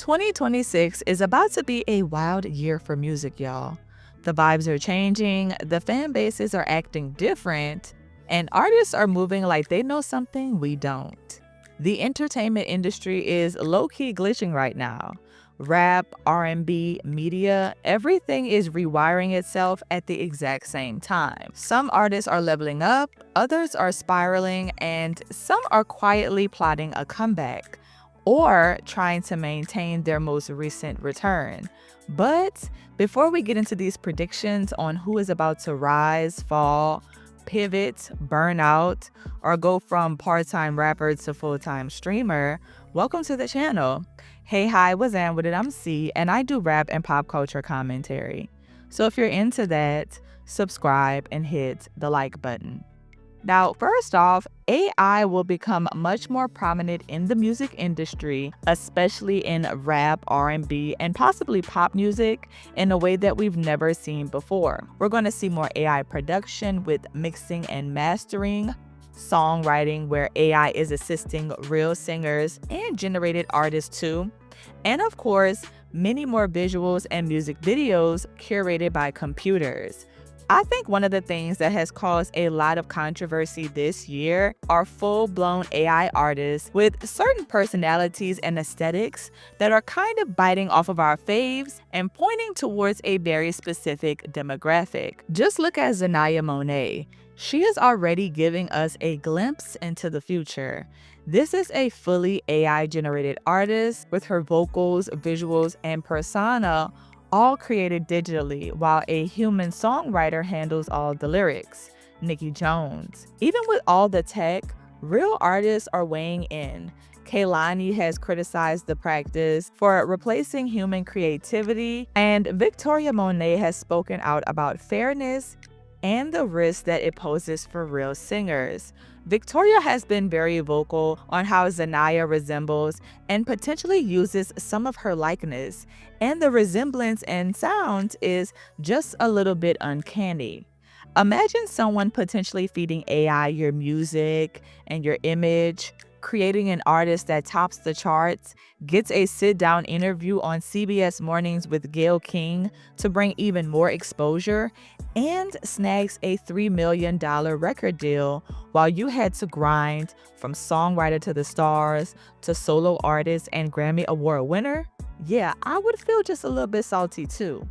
2026 is about to be a wild year for music, y'all. The vibes are changing, the fan bases are acting different, and artists are moving like they know something we don't. The entertainment industry is low-key glitching right now. Rap, R&B, media, everything is rewiring itself at the exact same time. Some artists are leveling up, others are spiraling, and some are quietly plotting a comeback or trying to maintain their most recent return. But before we get into these predictions on who is about to rise, fall, pivot, burn out, or go from part-time rapper to full-time streamer, welcome to the channel. Hey, hi, what's up with it? I'm C, and I do rap and pop culture commentary. So if you're into that, subscribe and hit the like button. Now, first off, AI will become much more prominent in the music industry, especially in rap, R&B, and possibly pop music in a way that we've never seen before. We're going to see more AI production with mixing and mastering, songwriting where AI is assisting real singers and generated artists too, and of course, many more visuals and music videos curated by computers. I think one of the things that has caused a lot of controversy this year are full-blown AI artists with certain personalities and aesthetics that are kind of biting off of our faves and pointing towards a very specific demographic. Just look at Zanaya Monet. She is already giving us a glimpse into the future. This is a fully AI-generated artist with her vocals, visuals, and persona all created digitally, while a human songwriter handles all the lyrics, Nikki Jones. Even with all the tech, real artists are weighing in. Kehlani has criticized the practice for replacing human creativity, and Victoria Monet has spoken out about fairness and the risk that it poses for real singers. Victoria has been very vocal on how Zanaya resembles and potentially uses some of her likeness, and the resemblance and sound is just a little bit uncanny. Imagine someone potentially feeding AI your music and your image, creating an artist that tops the charts, gets a sit-down interview on CBS Mornings with Gayle King to bring even more exposure, and snags a $3 million record deal while you had to grind from songwriter to the stars to solo artist and Grammy Award winner? Yeah, I would feel just a little bit salty too.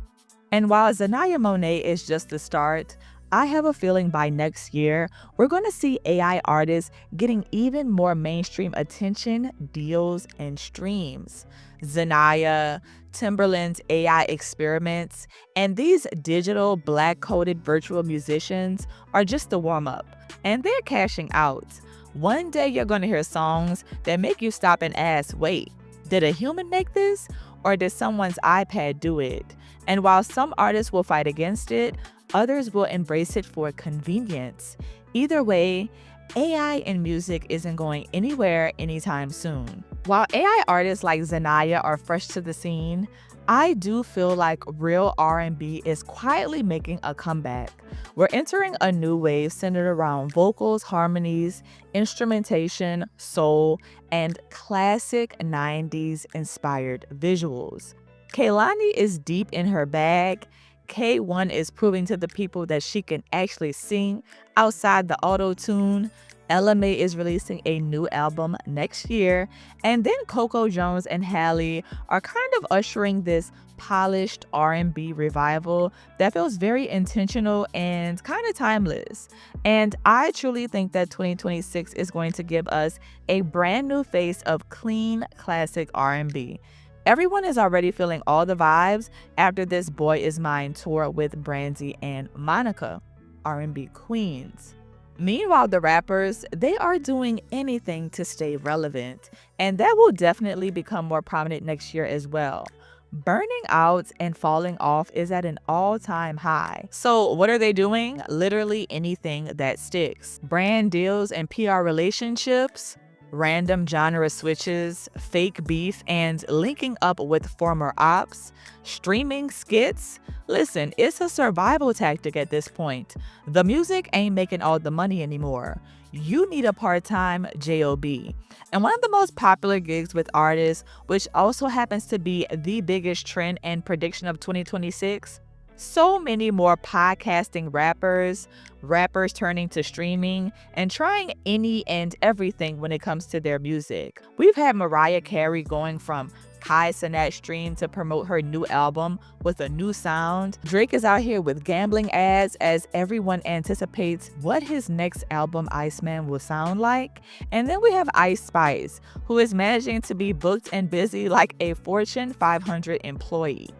And while Zanaya Monet is just the start, I have a feeling by next year, we're going to see AI artists getting even more mainstream attention, deals, and streams. Zanaya, Timberland's AI experiments, and these digital black-coded virtual musicians are just the warm-up, and they're cashing out. One day you're going to hear songs that make you stop and ask, wait, did a human make this? Or did someone's iPad do it? And while some artists will fight against it, others will embrace it for convenience. Either way, AI in music isn't going anywhere anytime soon. While AI artists like Zanaya are fresh to the scene, I do feel like real R&B is quietly making a comeback. We're entering a new wave centered around vocals, harmonies, instrumentation, soul, and classic 90s inspired visuals. Kehlani is deep in her bag. K1 is proving to the people that she can actually sing outside the auto-tune. Ella Mai is releasing a new album next year. And then Coco Jones and Halle are kind of ushering this polished R&B revival that feels very intentional and kind of timeless. And I truly think that 2026 is going to give us a brand new face of clean, classic R&B. Everyone is already feeling all the vibes after this Boy Is Mine tour with Brandy and Monica, R&B queens. Meanwhile, the rappers, they are doing anything to stay relevant, and that will definitely become more prominent next year as well. Burning out and falling off is at an all-time high. So what are they doing? Literally anything that sticks. Brand deals and PR relationships, Random genre switches, fake beef, and linking up with former ops, streaming skits. Listen, it's a survival tactic at this point. The music ain't making all the money anymore. You need a part-time job. And one of the most popular gigs with artists, which also happens to be the biggest trend and prediction of 2026, so many more podcasting rappers turning to streaming, and trying any and everything when it comes to their music. We've had Mariah Carey going from Kai Cenat stream to promote her new album with a new sound. Drake is out here with gambling ads as everyone anticipates what his next album, Iceman, will sound like. And then we have Ice Spice, who is managing to be booked and busy like a Fortune 500 employee.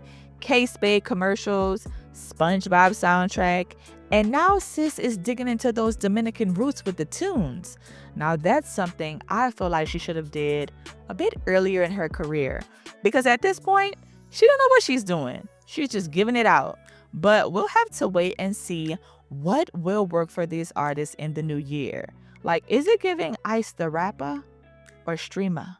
K-Spade commercials, SpongeBob soundtrack, and now sis is digging into those Dominican roots with the tunes. Now that's something I feel like she should have did a bit earlier in her career, because at this point, she don't know what she's doing. She's just giving it out. But we'll have to wait and see what will work for these artists in the new year. Like, is it giving Ice the Rapper or Streamer?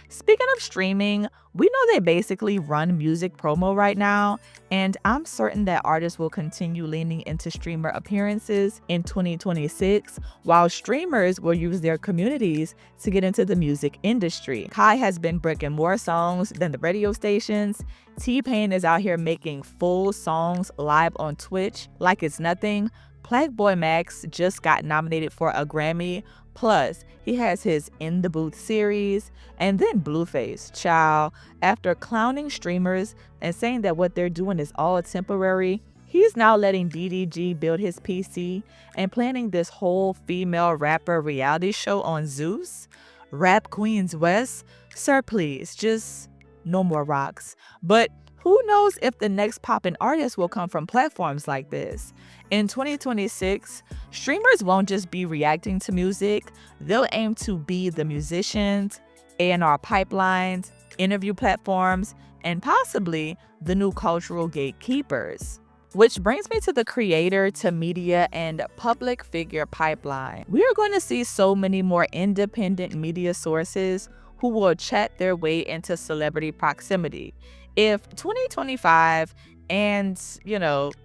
Speaking of streaming, we know they basically run music promo right now, and I'm certain that artists will continue leaning into streamer appearances in 2026, while streamers will use their communities to get into the music industry. Kai has been breaking more songs than the radio stations. T-Pain is out here making full songs live on Twitch like it's nothing. Plague Max just got nominated for a Grammy. Plus, he has his In the Booth series, and then Blueface, child, after clowning streamers and saying that what they're doing is all temporary, he's now letting DDG build his PC and planning this whole female rapper reality show on Zeus. Rap Queens West, sir please, just no more rocks. But who knows if the next poppin' artist will come from platforms like this. In 2026, streamers won't just be reacting to music, they'll aim to be the musicians, A&R pipelines, interview platforms, and possibly the new cultural gatekeepers. Which brings me to the creator to media and public figure pipeline. We are going to see so many more independent media sources who will chat their way into celebrity proximity. If 2025 and,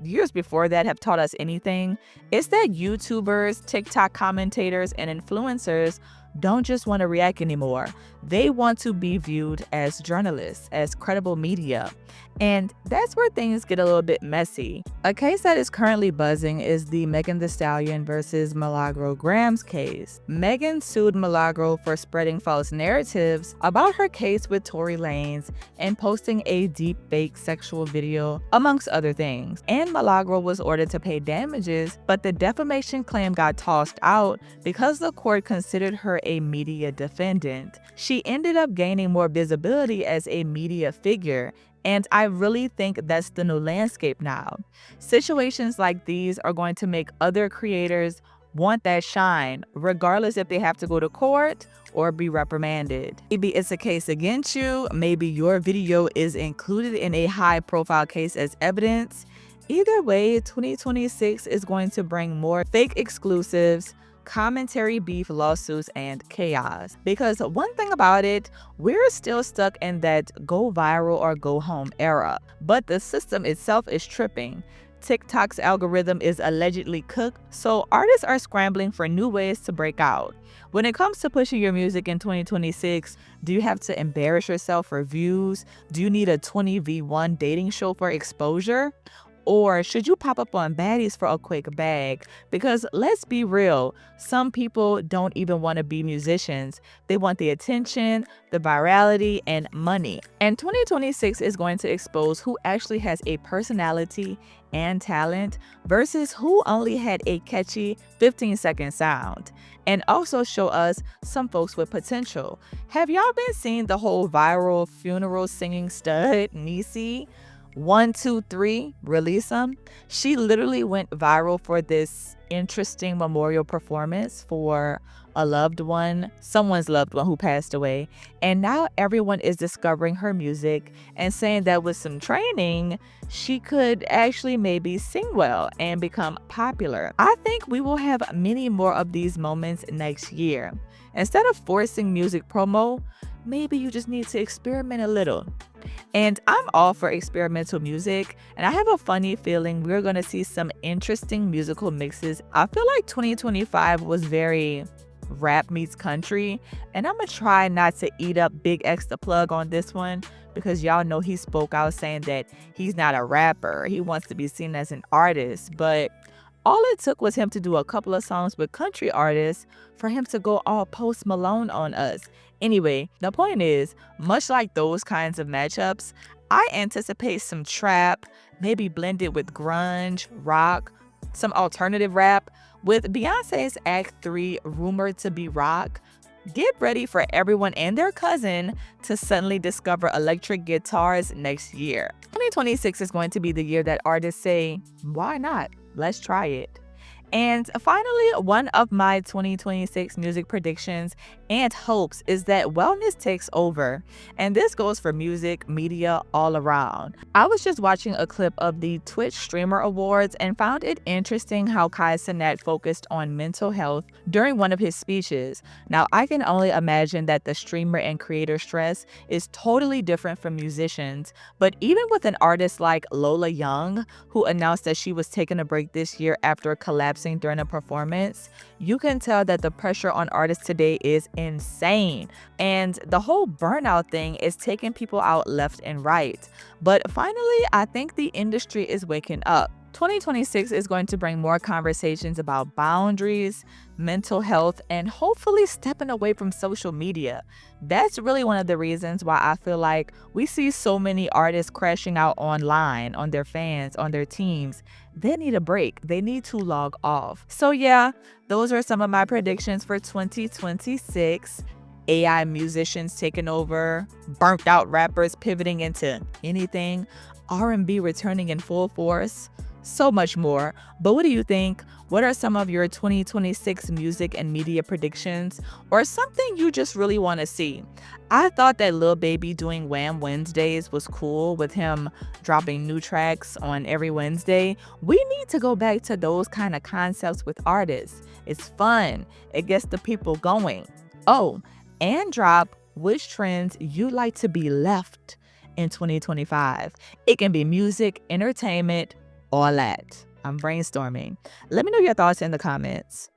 years before that have taught us anything, it's that YouTubers, TikTok commentators, and influencers don't just want to react anymore. They want to be viewed as journalists, as credible media. And that's where things get a little bit messy. A case that is currently buzzing is the Megan Thee Stallion versus Milagro Graham's case. Megan sued Milagro for spreading false narratives about her case with Tory Lanez and posting a deep fake sexual video, amongst other things. And Milagro was ordered to pay damages, but the defamation claim got tossed out because the court considered her a media defendant. She ended up gaining more visibility as a media figure, and I really think that's the new landscape now. Situations like these are going to make other creators want that shine, regardless if they have to go to court or be reprimanded. Maybe it's a case against you, maybe your video is included in a high-profile case as evidence. Either way, 2026 is going to bring more fake exclusives, commentary beef lawsuits, and chaos. Because one thing about it, we're still stuck in that go viral or go home era. But the system itself is tripping. TikTok's algorithm is allegedly cooked, so artists are scrambling for new ways to break out. When it comes to pushing your music in 2026, do you have to embarrass yourself for views? Do you need a 20v1 dating show for exposure? Or should you pop up on baddies for a quick bag? Because let's be real, some people don't even want to be musicians. They want the attention, the virality, and money. And 2026 is going to expose who actually has a personality and talent versus who only had a catchy 15-second sound. And also show us some folks with potential. Have y'all been seeing the whole viral funeral singing stud, Niecy? 123 Viralism? She literally went viral for this interesting memorial performance for a loved one, someone's loved one who passed away. And now everyone is discovering her music and saying that with some training, she could actually maybe sing well and become popular. I think we will have many more of these moments next year. Instead of forcing music promo, maybe you just need to experiment a little. And I'm all for experimental music, and I have a funny feeling we're gonna see some interesting musical mixes. I feel like 2025 was very rap meets country, and I'm gonna try not to eat up Big X the plug on this one because y'all know he spoke out saying that he's not a rapper. He wants to be seen as an artist, but all it took was him to do a couple of songs with country artists for him to go all Post Malone on us. Anyway, the point is, much like those kinds of matchups, I anticipate some trap, maybe blended with grunge, rock, some alternative rap, with Beyonce's Act 3 rumored to be rock. Get ready for everyone and their cousin to suddenly discover electric guitars next year. 2026 is going to be the year that artists say, why not? Let's try it. And finally, one of my 2026 music predictions and hopes is that wellness takes over. And this goes for music, media, all around. I was just watching a clip of the Twitch Streamer Awards and found it interesting how Kai Cenat focused on mental health during one of his speeches. Now, I can only imagine that the streamer and creator stress is totally different from musicians. But even with an artist like Lola Young, who announced that she was taking a break this year after collapsing during a performance, you can tell that the pressure on artists today is insane. And the whole burnout thing is taking people out left and right. But finally, I think the industry is waking up. 2026 is going to bring more conversations about boundaries, mental health, and hopefully stepping away from social media. That's really one of the reasons why I feel like we see so many artists crashing out online, on their fans, on their teams. They need a break. They need to log off. So yeah, those are some of my predictions for 2026. AI musicians taking over, burnt out rappers pivoting into anything, R&B returning in full force, so much more. But what do you think? What are some of your 2026 music and media predictions, or something you just really want to see? I thought that Lil Baby doing Wham Wednesdays was cool, with him dropping new tracks on every Wednesday. We need to go back to those kind of concepts with artists. It's fun. It gets the people going. Oh, and drop which trends you like to be left in 2025. It can be music, entertainment, all that. I'm brainstorming. Let me know your thoughts in the comments.